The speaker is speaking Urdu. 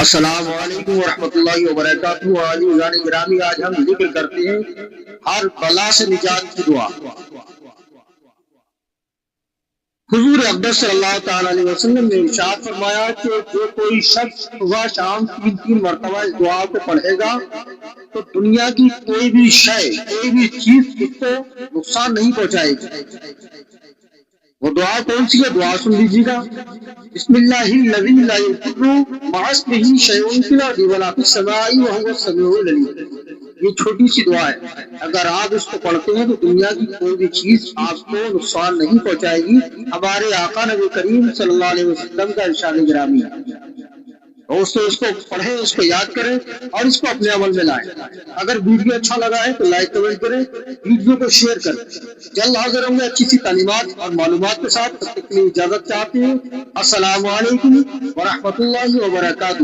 السلام علیکم ورحمۃ اللہ وبرکاتہ۔ عزیزان گرامی، آج ہم ذکر کرتے ہیں ہر بلا سے نجات کی دعا۔ حضور اقدس صلی اللہ تعالی علیہ وسلم نے ارشاد فرمایا کہ جو کوئی شخص صبح شام تین مرتبہ اس دعا کو پڑھے گا تو دنیا کی کوئی بھی شے، کوئی بھی چیز اس کو نقصان نہیں پہنچائے گی۔ وہ دعا کون سی ہے؟ دعا سن لیجیے گا۔ بسم اللہ الذی لا یضر مع اسمہ شیء فی الارض ولا فی السماء وهو السمیع العلیم۔ یہ چھوٹی سی دعا ہے، اگر آپ اس کو پڑھتے ہیں تو دنیا کی کوئی بھی چیز آپ کو نقصان نہیں پہنچائے گی۔ ہمارے آقا نبی کریم صلی اللہ علیہ وسلم کا ارشاد گرامی ہے۔ دوستو، اس کو پڑھیں، اس کو یاد کریں اور اس کو اپنے عمل میں لائیں۔ اگر ویڈیو اچھا لگا ہے تو لائک کمنٹ کریں، ویڈیو کو شیئر کریں۔ جلد حاضر ہوں گے اچھی سی تعلیمات اور معلومات کے ساتھ۔ تب تک کے لیے اجازت چاہتے ہیں۔ السلام علیکم ورحمۃ اللہ وبرکاتہ۔